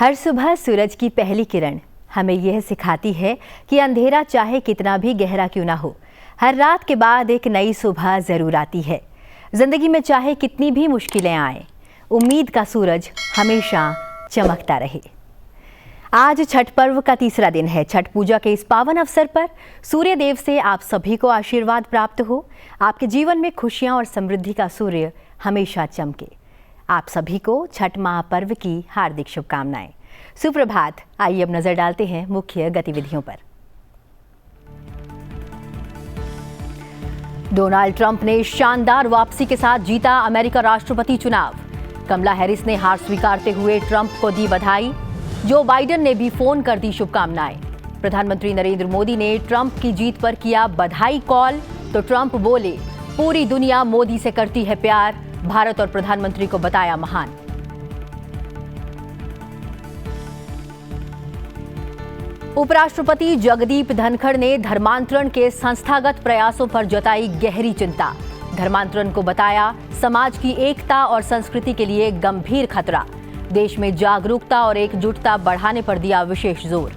हर सुबह सूरज की पहली किरण हमें यह सिखाती है कि अंधेरा चाहे कितना भी गहरा क्यों ना हो, हर रात के बाद एक नई सुबह जरूर आती है। जिंदगी में चाहे कितनी भी मुश्किलें आए, उम्मीद का सूरज हमेशा चमकता रहे। आज छठ पर्व का तीसरा दिन है। छठ पूजा के इस पावन अवसर पर सूर्य देव से आप सभी को आशीर्वाद प्राप्त हो। आपके जीवन में खुशियां और समृद्धि का सूर्य हमेशा चमके। आप सभी को छठ महापर्व की हार्दिक शुभकामनाएं। सुप्रभात। आइए अब नजर डालते हैं मुख्य गतिविधियों पर। डोनाल्ड ट्रंप ने शानदार वापसी के साथ जीता अमेरिका राष्ट्रपति चुनाव। कमला हैरिस ने हार स्वीकारते हुए ट्रंप को दी बधाई। जो बाइडेन ने भी फोन कर दी शुभकामनाएं। प्रधानमंत्री नरेंद्र मोदी ने ट्रंप की जीत पर किया बधाई कॉल, तो ट्रंप बोले, पूरी दुनिया मोदी से करती है प्यार, भारत और प्रधानमंत्री को बताया महान। उपराष्ट्रपति जगदीप धनखड़ ने धर्मांतरण के संस्थागत प्रयासों पर जताई गहरी चिंता। धर्मांतरण को बताया समाज की एकता और संस्कृति के लिए गंभीर खतरा। देश में जागरूकता और एकजुटता बढ़ाने पर दिया विशेष जोर।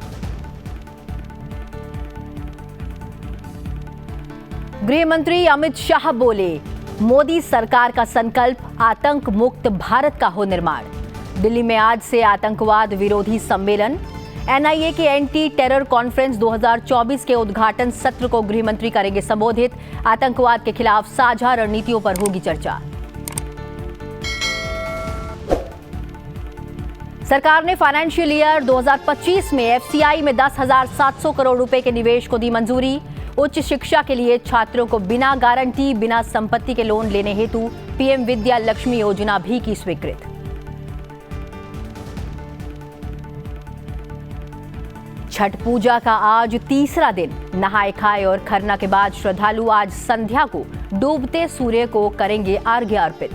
गृह मंत्री अमित शाह बोले, मोदी सरकार का संकल्प आतंक मुक्त भारत का हो निर्माण। दिल्ली में आज से आतंकवाद विरोधी सम्मेलन। एनआईए के एंटी टेरर कॉन्फ्रेंस 2024 के उद्घाटन सत्र को गृह मंत्री करेंगे संबोधित। आतंकवाद के खिलाफ साझा रणनीतियों पर होगी चर्चा। सरकार ने फाइनेंशियल ईयर 2025 में एफसीआई में 10,700 करोड़ रुपए के निवेश को दी मंजूरी। उच्च शिक्षा के लिए छात्रों को बिना गारंटी, बिना संपत्ति के लोन लेने हेतु पीएम विद्या लक्ष्मी योजना भी की स्वीकृत। छठ पूजा का आज तीसरा दिन। नहाए खाए और खरना के बाद श्रद्धालु आज संध्या को डूबते सूर्य को करेंगे अर्घ्य अर्पित।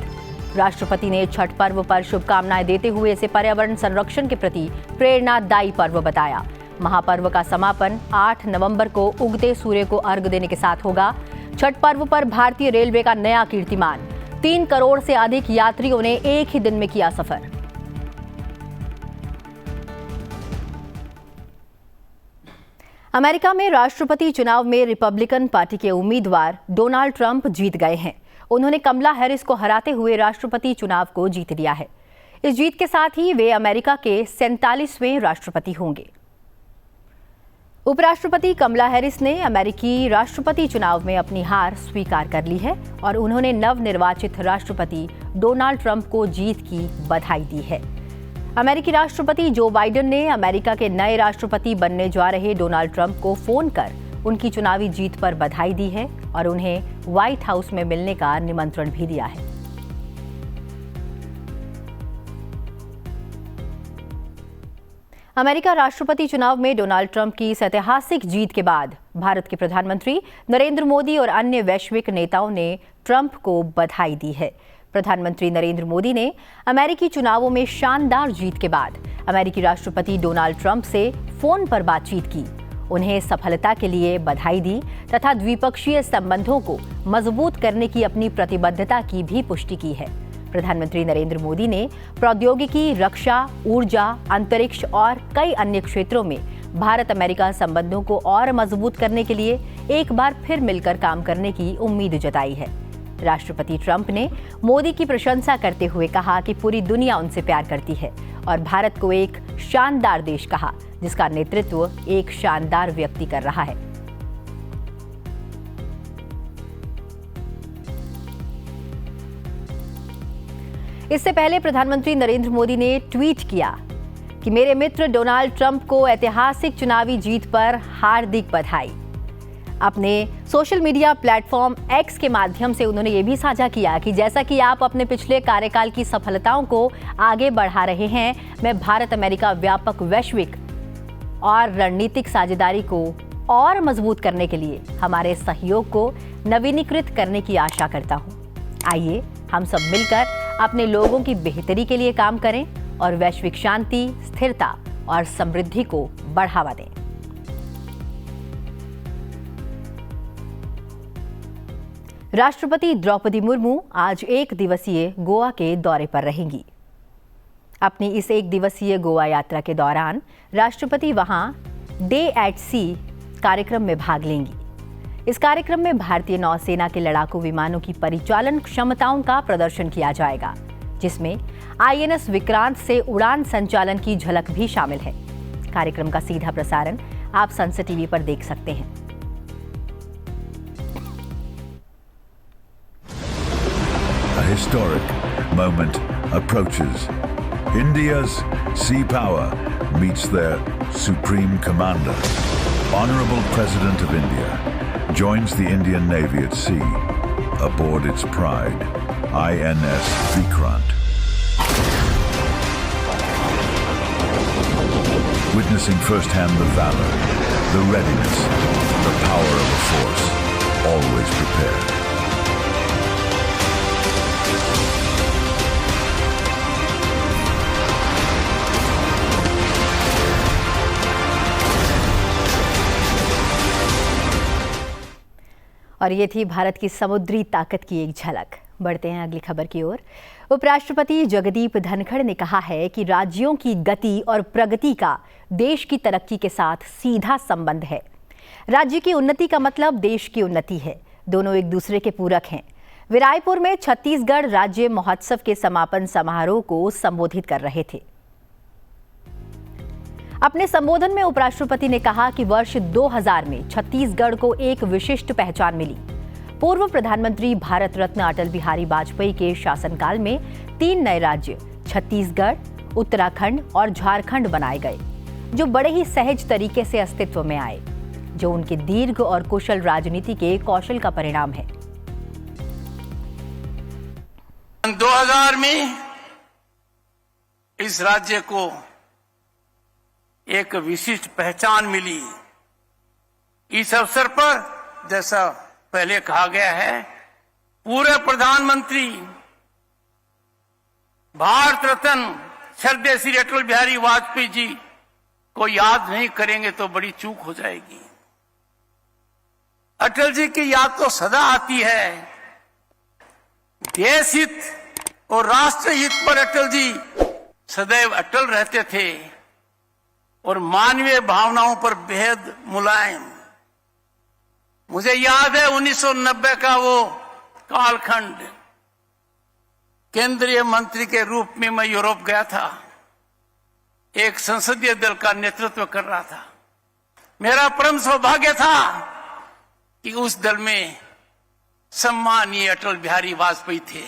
राष्ट्रपति ने छठ पर्व पर शुभकामनाएं देते हुए इसे पर्यावरण संरक्षण के प्रति प्रेरणादायी पर्व बताया। महापर्व का समापन 8 नवंबर को उगते सूर्य को अर्घ्य देने के साथ होगा। छठ पर्व पर भारतीय रेलवे का नया कीर्तिमान। 3 करोड़ से अधिक यात्रियों ने एक ही दिन में किया सफर। अमेरिका में राष्ट्रपति चुनाव में रिपब्लिकन पार्टी के उम्मीदवार डोनाल्ड ट्रंप जीत गए हैं। उन्होंने कमला हैरिस को हराते हुए राष्ट्रपति चुनाव को जीत लिया है। इस जीत के साथ ही वे अमेरिका के 47वें राष्ट्रपति होंगे। उपराष्ट्रपति कमला हैरिस ने अमेरिकी राष्ट्रपति चुनाव में अपनी हार स्वीकार कर ली है और उन्होंने नवनिर्वाचित राष्ट्रपति डोनाल्ड ट्रंप को जीत की बधाई दी है। अमेरिकी राष्ट्रपति जो बाइडेन ने अमेरिका के नए राष्ट्रपति बनने जा रहे डोनाल्ड ट्रंप को फोन कर उनकी चुनावी जीत पर बधाई दी है और उन्हें व्हाइट हाउस में मिलने का निमंत्रण भी दिया है। अमेरिका राष्ट्रपति चुनाव में डोनाल्ड ट्रंप की इस ऐतिहासिक जीत के बाद भारत के प्रधानमंत्री नरेंद्र मोदी और अन्य वैश्विक नेताओं ने ट्रंप को बधाई दी है। प्रधानमंत्री नरेंद्र मोदी ने अमेरिकी चुनावों में शानदार जीत के बाद अमेरिकी राष्ट्रपति डोनाल्ड ट्रंप से फोन पर बातचीत की, उन्हें सफलता के लिए बधाई दी तथा द्विपक्षीय संबंधों को मजबूत करने की अपनी प्रतिबद्धता की भी पुष्टि की है। प्रधानमंत्री नरेंद्र मोदी ने प्रौद्योगिकी, रक्षा, ऊर्जा, अंतरिक्ष और कई अन्य क्षेत्रों में भारत अमेरिका संबंधों को और मजबूत करने के लिए एक बार फिर मिलकर काम करने की उम्मीद जताई है। राष्ट्रपति ट्रंप ने मोदी की प्रशंसा करते हुए कहा कि पूरी दुनिया उनसे प्यार करती है और भारत को एक शानदार देश कहा, जिसका नेतृत्व एक शानदार व्यक्ति कर रहा है। इससे पहले प्रधानमंत्री नरेंद्र मोदी ने ट्वीट किया कि मेरे मित्र डोनाल्ड ट्रंप को ऐतिहासिक चुनावी जीत पर हार्दिक बधाई। अपने सोशल मीडिया प्लेटफॉर्म एक्स के माध्यम से उन्होंने ये भी साझा किया कि जैसा कि आप अपने पिछले कार्यकाल की सफलताओं को आगे बढ़ा रहे हैं, मैं भारत अमेरिका व्यापक वैश्विक और रणनीतिक साझेदारी को और मजबूत करने के लिए हमारे सहयोग को नवीनीकृत करने की आशा करता हूं। आइए हम सब मिलकर अपने लोगों की बेहतरी के लिए काम करें और वैश्विक शांति, स्थिरता और समृद्धि को बढ़ावा दें। राष्ट्रपति द्रौपदी मुर्मू आज 1 दिवसीय गोवा के दौरे पर रहेंगी। अपनी इस एक दिवसीय गोवा यात्रा के दौरान राष्ट्रपति वहां डे एट सी कार्यक्रम में भाग लेंगी। इस कार्यक्रम में भारतीय नौसेना के लड़ाकू विमानों की परिचालन क्षमताओं का प्रदर्शन किया जाएगा, जिसमें आईएनएस विक्रांत से उड़ान संचालन की झलक भी शामिल है। कार्यक्रम का सीधा प्रसारण आप सनसेट टीवी पर देख सकते हैं। A historic moment approaches. India's sea power meets their supreme commander. Honorable President of India joins the Indian Navy at sea aboard its pride, INS Vikrant. Witnessing firsthand the valor, the readiness, the power of a force always prepared. और ये थी भारत की समुद्री ताकत की एक झलक। बढ़ते हैं अगली खबर की ओर। उपराष्ट्रपति जगदीप धनखड़ ने कहा है कि राज्यों की गति और प्रगति का देश की तरक्की के साथ सीधा संबंध है। राज्य की उन्नति का मतलब देश की उन्नति है। दोनों एक दूसरे के पूरक हैं। वे रायपुर में छत्तीसगढ़ राज्य महोत्सव के समापन समारोह को संबोधित कर रहे थे। अपने संबोधन में उपराष्ट्रपति ने कहा कि वर्ष 2000 में छत्तीसगढ़ को एक विशिष्ट पहचान मिली। पूर्व प्रधानमंत्री भारत रत्न अटल बिहारी वाजपेयी के शासनकाल में 3 नए राज्य छत्तीसगढ़, उत्तराखंड और झारखंड बनाए गए, जो बड़े ही सहज तरीके से अस्तित्व में आए, जो उनके दीर्घ और कुशल राजनीति के कौशल का परिणाम है। 2000 में इस राज्य को एक विशिष्ट पहचान मिली। इस अवसर पर, जैसा पहले कहा गया है, पूरे प्रधानमंत्री भारत रत्न श्रद्धेय श्री अटल बिहारी वाजपेयी जी को याद नहीं करेंगे तो बड़ी चूक हो जाएगी। अटल जी की याद तो सदा आती है। देश हित और राष्ट्र हित पर अटल जी सदैव अटल रहते थे और मानवीय भावनाओं पर बेहद मुलायम। मुझे याद है 1990 का वो कालखंड। केंद्रीय मंत्री के रूप में मैं यूरोप गया था, एक संसदीय दल का नेतृत्व कर रहा था। मेरा परम सौभाग्य था कि उस दल में सम्मानीय अटल बिहारी वाजपेयी थे।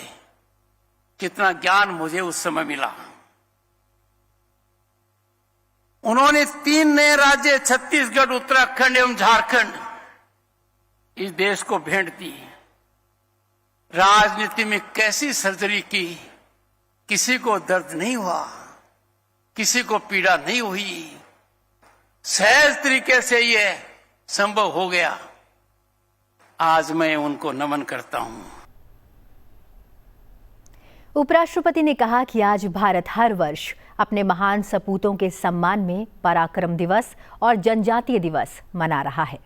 कितना ज्ञान मुझे उस समय मिला। उन्होंने 3 नए राज्य छत्तीसगढ़, उत्तराखंड एवं झारखंड इस देश को भेंट दी। राजनीति में कैसी सर्जरी की, किसी को दर्द नहीं हुआ, किसी को पीड़ा नहीं हुई। सहज तरीके से यह संभव हो गया। आज मैं उनको नमन करता हूं। उपराष्ट्रपति ने कहा कि आज भारत हर वर्ष अपने महान सपूतों के सम्मान में पराक्रम दिवस और जनजातीय दिवस मना रहा है।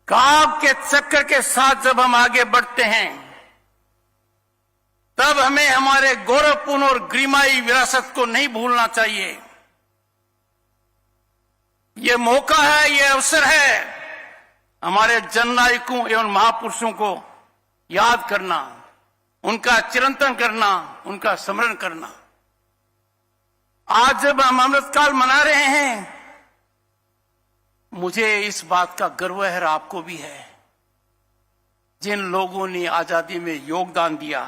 काव के चक्कर के साथ जब हम आगे बढ़ते हैं, तब हमें हमारे गौरवपूर्ण और गरिमाई विरासत को नहीं भूलना चाहिए। ये मौका है, ये अवसर है हमारे जननायकों एवं महापुरुषों को याद करना, उनका चिरंतन करना, उनका स्मरण करना। आज जब हम अमृतकाल मना रहे हैं, मुझे इस बात का गर्व है और आपको भी है। जिन लोगों ने आजादी में योगदान दिया,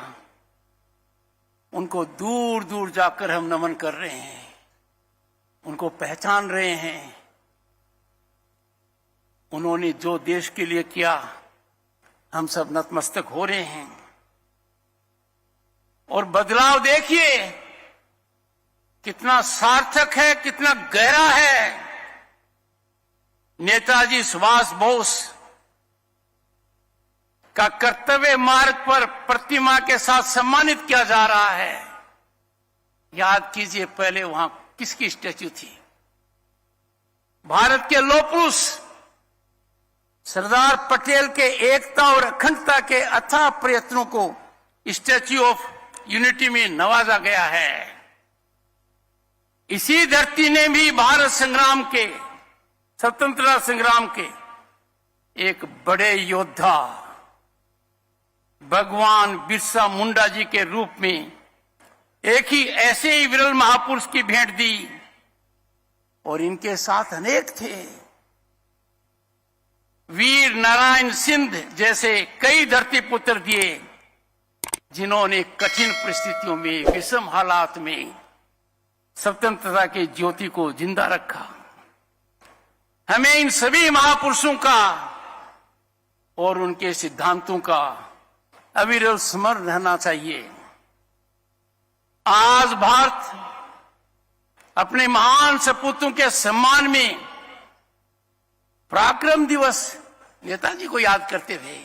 उनको दूर दूर जाकर हम नमन कर रहे हैं, उनको पहचान रहे हैं। उन्होंने जो देश के लिए किया, हम सब नतमस्तक हो रहे हैं। और बदलाव देखिए कितना सार्थक है, कितना गहरा है। नेताजी सुभाष बोस का कर्तव्य मार्ग पर प्रतिमा के साथ सम्मानित किया जा रहा है। याद कीजिए पहले वहां किसकी स्टैच्यू थी। भारत के लौह पुरुष सरदार पटेल के एकता और अखंडता के अथाह प्रयत्नों को स्टैच्यू ऑफ यूनिटी में नवाजा गया है। इसी धरती ने भी भारत संग्राम के, स्वतंत्रता संग्राम के एक बड़े योद्धा भगवान बिरसा मुंडा जी के रूप में एक ही ऐसे ही विरल महापुरुष की भेंट दी, और इनके साथ अनेक थे। वीर नारायण सिंह जैसे कई धरती पुत्र दिए, जिन्होंने कठिन परिस्थितियों में, विषम हालात में स्वतंत्रता की ज्योति को जिंदा रखा। हमें इन सभी महापुरुषों का और उनके सिद्धांतों का अविरल स्मरण रहना चाहिए। आज भारत अपने महान सपूतों के सम्मान में पराक्रम दिवस नेताजी को याद करते थे,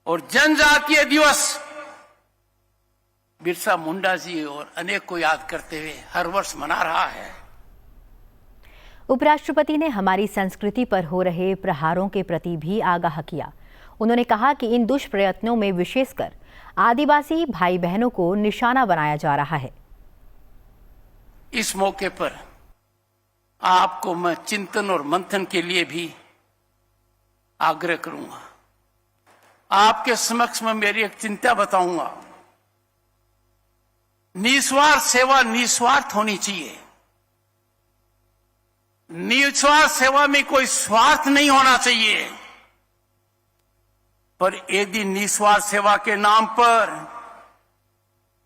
और जनजातीय दिवस बिरसा मुंडा जी और अनेक को याद करते हुए हर वर्ष मना रहा है। उपराष्ट्रपति ने हमारी संस्कृति पर हो रहे प्रहारों के प्रति भी आगाह किया। उन्होंने कहा कि इन दुष्प्रयत्नों में विशेषकर आदिवासी भाई बहनों को निशाना बनाया जा रहा है। इस मौके पर आपको मैं चिंतन और मंथन के लिए भी आग्रह करूंगा। आपके समक्ष में मेरी एक चिंता बताऊंगा। निस्वार्थ सेवा निस्वार्थ होनी चाहिए। निस्वार्थ सेवा में कोई स्वार्थ नहीं होना चाहिए, पर यदि निस्वार्थ सेवा के नाम पर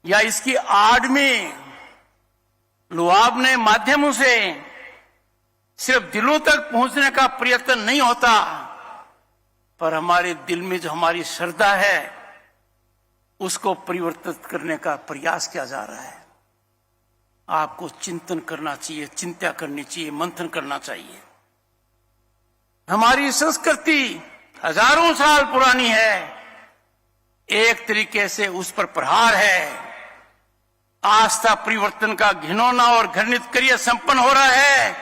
या इसकी आड़ में लुभावने माध्यमों से सिर्फ दिलों तक पहुंचने का प्रयत्न नहीं होता, पर हमारे दिल में जो हमारी श्रद्धा है उसको परिवर्तित करने का प्रयास किया जा रहा है। आपको चिंतन करना चाहिए, चिंता करनी चाहिए, मंथन करना चाहिए। हमारी संस्कृति हजारों साल पुरानी है, एक तरीके से उस पर प्रहार है। आस्था परिवर्तन का घिनौना और घृणित क्रिया संपन्न हो रहा है,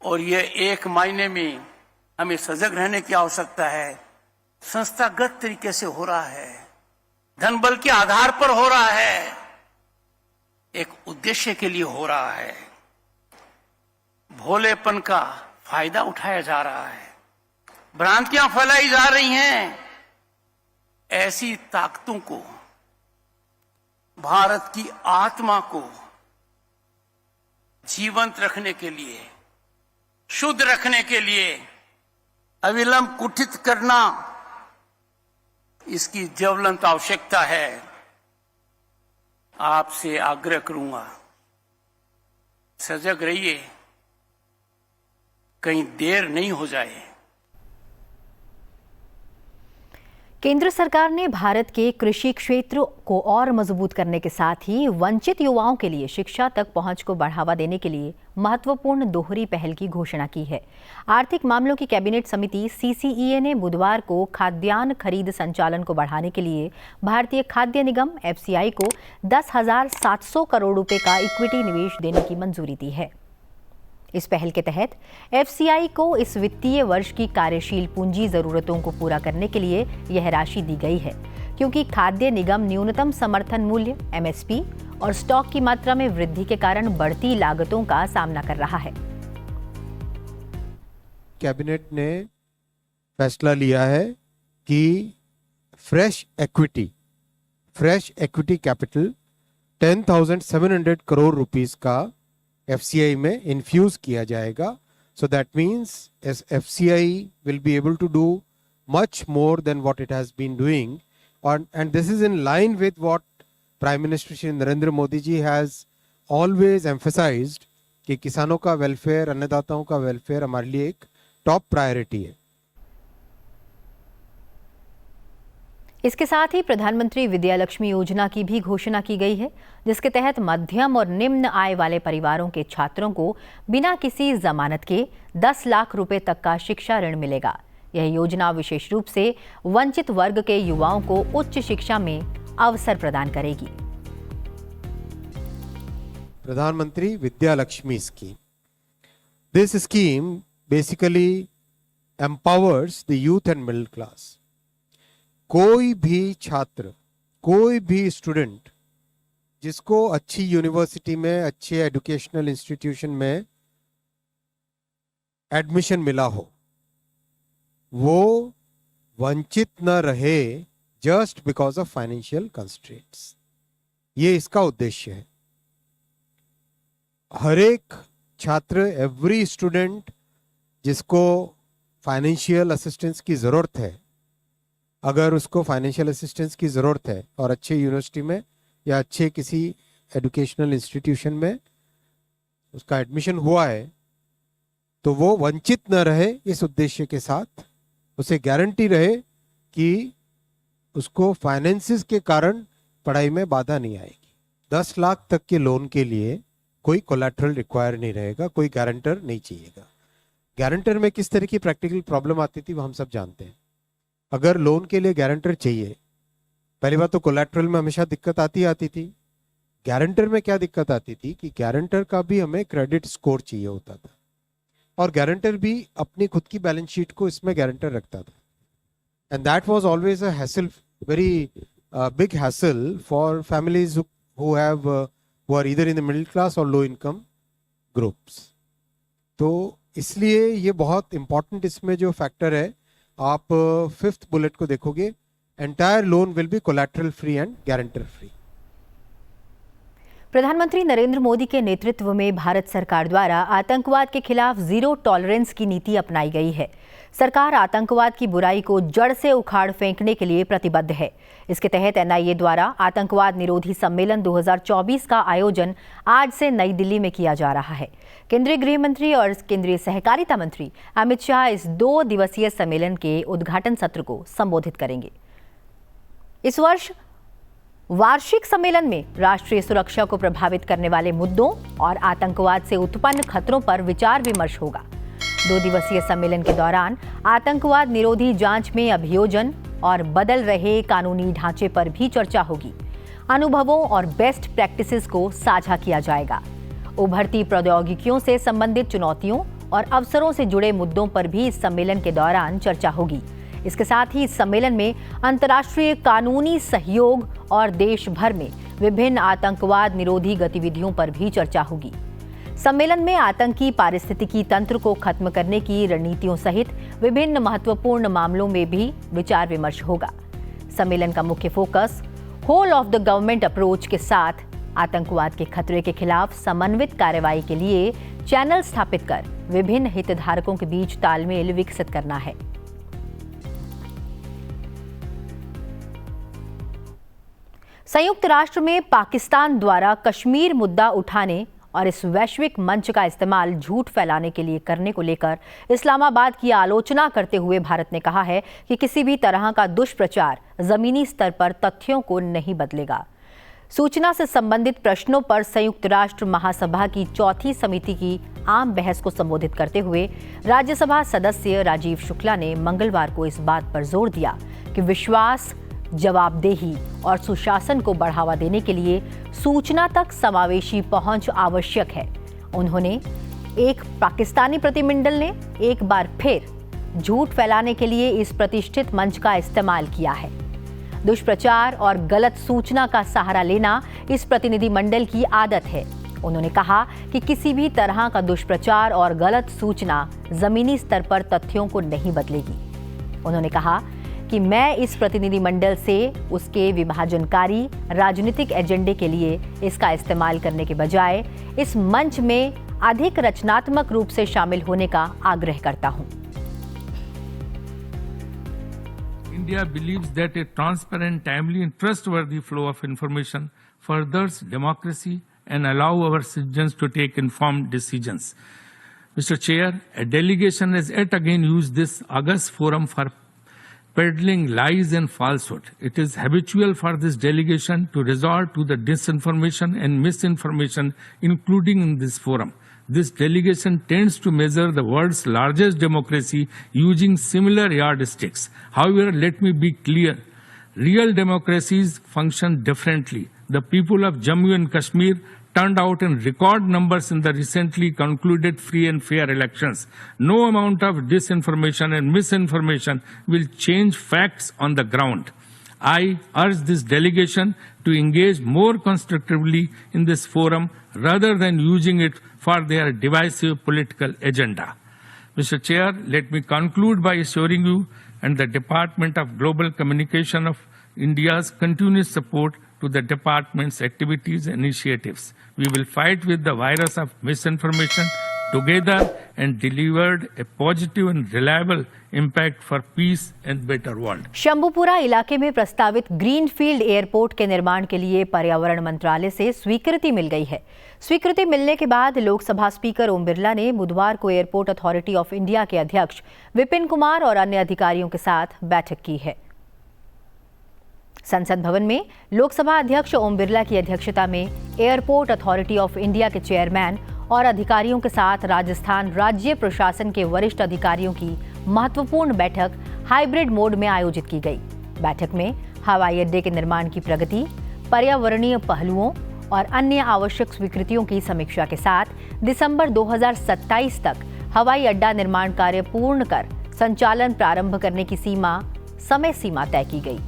और यह एक मायने में हमें सजग रहने की आवश्यकता है। संस्थागत तरीके से हो रहा है, धन बल के आधार पर हो रहा है, एक उद्देश्य के लिए हो रहा है। भोलेपन का फायदा उठाया जा रहा है, भ्रांतियां फैलाई जा रही हैं। ऐसी ताकतों को, भारत की आत्मा को जीवंत रखने के लिए, शुद्ध रखने के लिए अविलंब कुठित करना, इसकी ज्वलंत आवश्यकता है। आपसे आग्रह करूंगा, सजग रहिए, कहीं देर नहीं हो जाए। केंद्र सरकार ने भारत के कृषि क्षेत्र को और मजबूत करने के साथ ही वंचित युवाओं के लिए शिक्षा तक पहुंच को बढ़ावा देने के लिए महत्वपूर्ण दोहरी पहल की घोषणा की है। आर्थिक मामलों की कैबिनेट समिति सीसीईए ने बुधवार को खाद्यान्न खरीद संचालन को बढ़ाने के लिए भारतीय खाद्य निगम एफसीआई को 10,700 करोड़ रुपए का इक्विटी निवेश देने की मंजूरी दी है। इस पहल के तहत एफसीआई को इस वित्तीय वर्ष की कार्यशील पूंजी जरूरतों को पूरा करने के लिए यह राशि दी गई है, क्योंकि खाद्य निगम न्यूनतम समर्थन मूल्य एमएसपी और स्टॉक की मात्रा में वृद्धि के कारण बढ़ती लागतों का सामना कर रहा है। कैबिनेट ने फैसला लिया है कि fresh equity capital 10,700 crore rupees का FCI में इन्फ्यूज किया जाएगा. So that means as FCI will be able to do much more than what it has been doing, and this is in line with what Prime Minister Shri Narendra Modi ji has always emphasized कि किसानों का welfare, अन्नदाताओं का welfare हमारे लिए एक top priority है. इसके साथ ही प्रधानमंत्री विद्या लक्ष्मी योजना की भी घोषणा की गई है, जिसके तहत मध्यम और निम्न आय वाले परिवारों के छात्रों को बिना किसी जमानत के 10 लाख रुपए तक का शिक्षा ऋण मिलेगा. यह योजना विशेष रूप से वंचित वर्ग के युवाओं को उच्च शिक्षा में अवसर प्रदान करेगी. प्रधानमंत्री Vidya Lakshmi scheme. This scheme basically empowers the youth and middle class. कोई भी छात्र, कोई भी स्टूडेंट जिसको अच्छी यूनिवर्सिटी में, अच्छे एजुकेशनल इंस्टीट्यूशन में एडमिशन मिला हो, वो वंचित न रहे just because of financial constraints. ये इसका उद्देश्य है। हर एक छात्र, एवरी स्टूडेंट जिसको फाइनेंशियल असिस्टेंस की ज़रूरत है, अगर उसको फाइनेंशियल असिस्टेंस की ज़रूरत है और अच्छे यूनिवर्सिटी में या अच्छे किसी एजुकेशनल इंस्टीट्यूशन में उसका एडमिशन हुआ है, तो वो वंचित न रहे। इस उद्देश्य के साथ उसे गारंटी रहे कि उसको फाइनेंसिस के कारण पढ़ाई में बाधा नहीं आएगी। 10 लाख तक के लोन के लिए कोई कोलैटरल रिक्वायर नहीं रहेगा, कोई गारंटर नहीं चाहिएगा। गारंटर में किस तरह की प्रैक्टिकल प्रॉब्लम आती थी वो हम सब जानते हैं। अगर लोन के लिए गारंटर चाहिए, पहली बात तो कोलैटरल में हमेशा दिक्कत आती थी। गारंटर में क्या दिक्कत आती थी कि गारंटर का भी हमें क्रेडिट स्कोर चाहिए होता था, और गारंटर भी अपनी खुद की बैलेंस शीट को इसमें गारंटर रखता था। And that was always a hassle, very big hassle for families who are either in the middle class और लो इनकम ग्रुप्स। तो इसलिए ये बहुत इंपॉर्टेंट इसमें जो फैक्टर है, आप 5th बुलेट को देखोगे, entire loan will be collateral free and guarantor free. प्रधानमंत्री नरेंद्र मोदी के नेतृत्व में भारत सरकार द्वारा आतंकवाद के खिलाफ जीरो टॉलरेंस की नीति अपनाई गई है। सरकार आतंकवाद की बुराई को जड़ से उखाड़ फेंकने के लिए प्रतिबद्ध है। इसके तहत एनआईए द्वारा आतंकवाद निरोधी सम्मेलन 2024 का आयोजन आज से नई दिल्ली में किया जा रहा है। केंद्रीय गृह मंत्री और केंद्रीय सहकारिता मंत्री अमित शाह इस 2 दिवसीय सम्मेलन के उद्घाटन सत्र को संबोधित करेंगे। इस वर्ष वार्षिक सम्मेलन में राष्ट्रीय सुरक्षा को प्रभावित करने वाले मुद्दों और आतंकवाद से उत्पन्न खतरों पर विचार विमर्श होगा। 2 दिवसीय सम्मेलन के दौरान आतंकवाद निरोधी जांच में अभियोजन और बदल रहे कानूनी ढांचे पर भी चर्चा होगी। अनुभवों और बेस्ट प्रैक्टिसेस को साझा किया जाएगा। उभरती प्रौद्योगिकियों से संबंधित चुनौतियों और अवसरों से जुड़े मुद्दों पर भी इस सम्मेलन के दौरान चर्चा होगी। इसके साथ ही इस सम्मेलन में अंतर्राष्ट्रीय कानूनी सहयोग और देश भर में विभिन्न आतंकवाद निरोधी गतिविधियों पर भी चर्चा होगी। सम्मेलन में आतंकी पारिस्थितिकी तंत्र को खत्म करने की रणनीतियों सहित विभिन्न महत्वपूर्ण मामलों में भी विचार विमर्श होगा। सम्मेलन का मुख्य focus whole of the government approach के साथ आतंकवाद के खतरे के खिलाफ समन्वित कार्रवाई के लिए चैनल स्थापित कर विभिन्न हितधारकों के बीच तालमेल विकसित करना है। संयुक्त राष्ट्र में पाकिस्तान द्वारा कश्मीर मुद्दा उठाने और इस वैश्विक मंच का इस्तेमाल झूठ फैलाने के लिए करने को लेकर इस्लामाबाद की आलोचना करते हुए भारत ने कहा है कि किसी भी तरह का दुष्प्रचार जमीनी स्तर पर तथ्यों को नहीं बदलेगा। सूचना से संबंधित प्रश्नों पर संयुक्त राष्ट्र महासभा की 4थी समिति की आम बहस को संबोधित करते हुए राज्यसभा सदस्य राजीव शुक्ला ने मंगलवार को इस बात पर जोर दिया कि विश्वास, जवाबदेही और सुशासन को बढ़ावा देने के लिए सूचना तक समावेशी पहुंच आवश्यक है। उन्होंने एक पाकिस्तानी प्रतिनिधिमंडल ने एक बार फिर झूठ फैलाने के लिए इस प्रतिष्ठित मंच का इस्तेमाल किया है। दुष्प्रचार और गलत सूचना का सहारा लेना इस प्रतिनिधिमंडल की आदत है। उन्होंने कहा कि किसी भी तरह का दुष्प्रचार और गलत सूचना जमीनी स्तर पर तथ्यों को नहीं बदलेगी। उन्होंने कहा कि मैं इस प्रतिनिधिमंडल से उसके विभाजनकारी राजनीतिक एजेंडे के लिए इसका इस्तेमाल करने के बजाय इस मंच में अधिक रचनात्मक रूप से शामिल होने का आग्रह करता हूं। India believes that a transparent, timely and trustworthy flow of information furthers democracy and allow our citizens to take informed decisions. Mr. Chair, a delegation has yet again used this august forum for peddling lies and falsehood. It is habitual for this delegation to resort to the disinformation and misinformation, including in this forum. This delegation tends to measure the world's largest democracy using similar yardsticks. However, let me be clear. Real democracies function differently. The people of Jammu and Kashmir turned out in record numbers in the recently concluded free and fair elections. No amount of disinformation and misinformation will change facts on the ground. I urge this delegation to engage more constructively in this forum rather than using it for their divisive political agenda. Mr. Chair, let me conclude by assuring you and the Department of Global Communication of India's continuous support to the department's activities and initiatives. We will fight with the virus of misinformation together and delivered a positive and reliable impact for peace and better world. Shambhupura इलाके में प्रस्तावित greenfield airport के निर्माण के लिए पर्यावरण मंत्रालय से स्वीकृति मिल गई है। स्वीकृति मिलने के बाद लोकसभा स्पीकर ओम बिरला ने बुधवार को एयरपोर्ट अथॉरिटी ऑफ इंडिया के अध्यक्ष विपिन कुमार और अन्य अधिकारियों के साथ बैठक की है। संसद भवन में लोकसभा अध्यक्ष ओम बिरला की अध्यक्षता में एयरपोर्ट अथॉरिटी ऑफ इंडिया के चेयरमैन और अधिकारियों के साथ राजस्थान राज्य प्रशासन के वरिष्ठ अधिकारियों की महत्वपूर्ण बैठक हाइब्रिड मोड में आयोजित की गई। बैठक में हवाई अड्डे के निर्माण की प्रगति, पर्यावरणीय पहलुओं और अन्य आवश्यक स्वीकृतियों की समीक्षा के साथ दिसंबर 2027 तक हवाई अड्डा निर्माण कार्य पूर्ण कर संचालन प्रारंभ करने की समय सीमा तय की गई।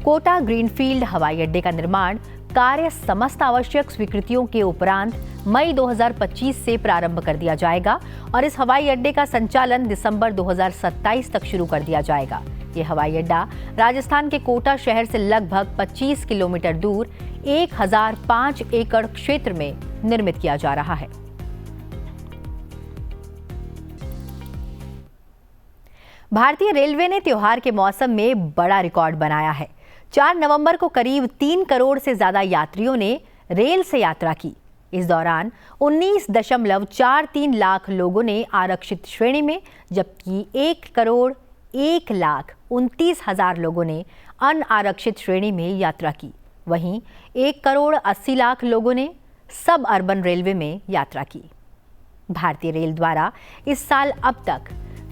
कोटा ग्रीनफील्ड हवाई अड्डे का निर्माण कार्य समस्त आवश्यक स्वीकृतियों के उपरांत मई 2025 से प्रारंभ कर दिया जाएगा और इस हवाई अड्डे का संचालन दिसंबर 2027 तक शुरू कर दिया जाएगा। ये हवाई अड्डा राजस्थान के कोटा शहर से लगभग 25 किलोमीटर दूर 1005 एकड़ क्षेत्र में निर्मित किया जा रहा है। भारतीय रेलवे ने त्योहार के मौसम में बड़ा रिकॉर्ड बनाया है। 4 नवंबर को करीब 3 करोड़ से ज्यादा यात्रियों ने रेल से यात्रा की। इस दौरान 19.43 लाख लोगों ने आरक्षित श्रेणी में, जबकि 1,01,29,000 लोगों ने अनारक्षित श्रेणी में यात्रा की। वहीं 1,80 लाख लोगों ने सब अर्बन रेलवे में यात्रा की। भारतीय रेल द्वारा इस साल अब तक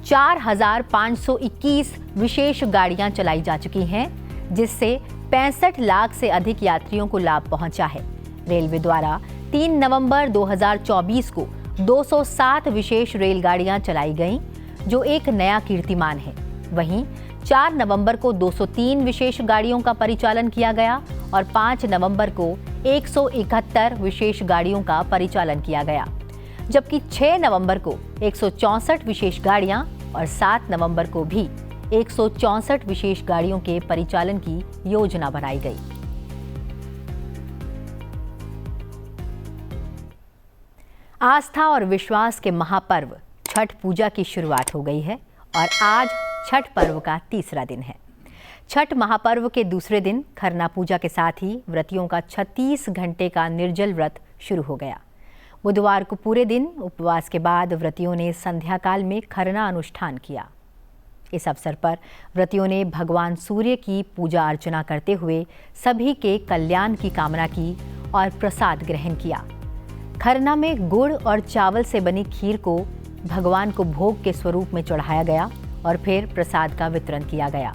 4,521 विशेष गाड़ियां चलाई जा चुकी हैं, जिससे 65 लाख से अधिक यात्रियों को लाभ पहुंचा है। रेलवे द्वारा 3 नवंबर 2024 को 207 विशेष रेलगाड़ियां चलाई गईं, जो एक नया कीर्तिमान है। वहीं 4 नवंबर को 203 विशेष गाड़ियों का परिचालन किया गया और 5 नवंबर को 171 विशेष गाड़ियों का परिचालन किया गया, जबकि 6 नवंबर को 164 विशेष गाड़ियां और 7 नवंबर को भी 164 विशेष गाड़ियों के परिचालन की योजना बनाई गई। आस्था और विश्वास के महापर्व छठ पूजा की शुरुआत हो गई है और आज छठ पर्व का तीसरा दिन है। छठ महापर्व के दूसरे दिन खरना पूजा के साथ ही व्रतियों का 36 घंटे का निर्जल व्रत शुरू हो गया। बुधवार को पूरे दिन उपवास के बाद व्रतियों ने संध्या काल में खरना अनुष्ठान किया। इस अवसर पर व्रतियों ने भगवान सूर्य की पूजा अर्चना करते हुए सभी के कल्याण की कामना की और प्रसाद ग्रहण किया। खरना में गुड़ और चावल से बनी खीर को भगवान को भोग के स्वरूप में चढ़ाया गया और फिर प्रसाद का वितरण किया गया।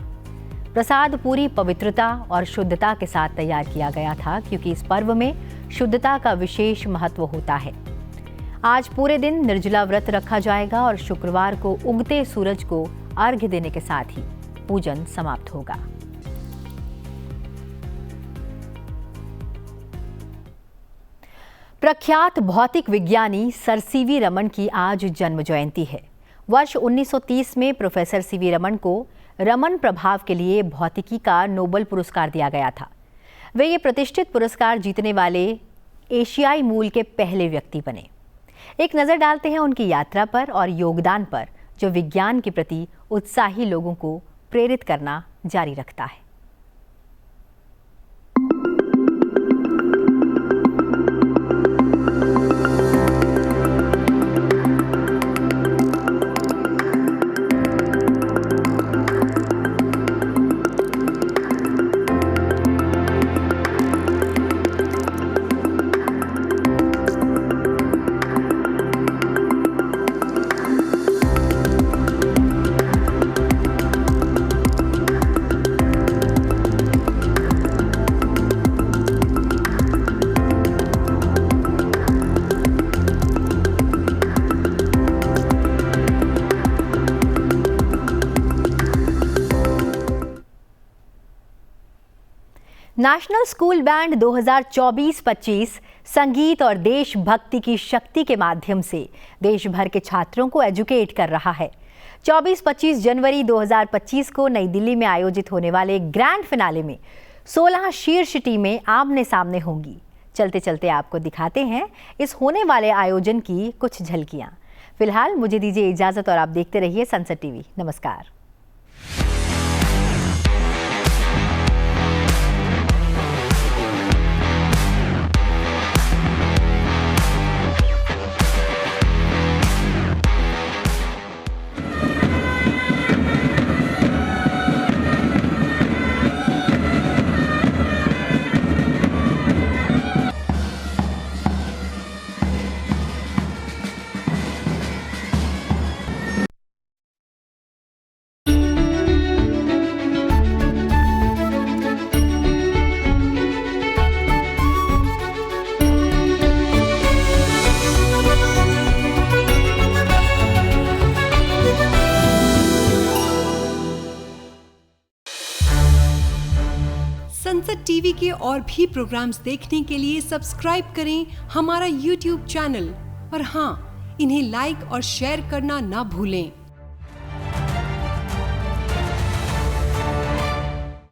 प्रसाद पूरी पवित्रता और शुद्धता के साथ तैयार किया गया था, क्योंकि इस पर्व में शुद्धता का विशेष महत्व होता है। आज पूरे दिन निर्जला व्रत रखा जाएगा और शुक्रवार को उगते सूरज को अर्घ्य देने के साथ ही पूजन समाप्त होगा। प्रख्यात भौतिक विज्ञानी सर सीवी रमन की आज जन्म जयंती है। वर्ष 1930 में प्रोफेसर सीवी रमन को रमन प्रभाव के लिए भौतिकी का नोबेल पुरस्कार दिया गया था। वे ये प्रतिष्ठित पुरस्कार जीतने वाले एशियाई मूल के पहले व्यक्ति बने। एक नज़र डालते हैं उनकी यात्रा पर और योगदान पर, जो विज्ञान के प्रति उत्साही लोगों को प्रेरित करना जारी रखता है। नेशनल स्कूल बैंड 2024-25 संगीत और देशभक्ति की शक्ति के माध्यम से देश भर के छात्रों को एजुकेट कर रहा है। 24-25 जनवरी 2025 को नई दिल्ली में आयोजित होने वाले ग्रैंड फिनाले में 16 शीर्ष टीमें आमने सामने होंगी। चलते चलते आपको दिखाते हैं इस होने वाले आयोजन की कुछ झलकियां। फिलहाल मुझे दीजिए इजाजत और आप देखते रहिए सनसेट टीवी। नमस्कार। सनसेट टीवी के और भी प्रोग्राम्स देखने के लिए सब्सक्राइब करें हमारा YouTube चैनल और हाँ, इन्हें लाइक और शेयर करना ना भूलें।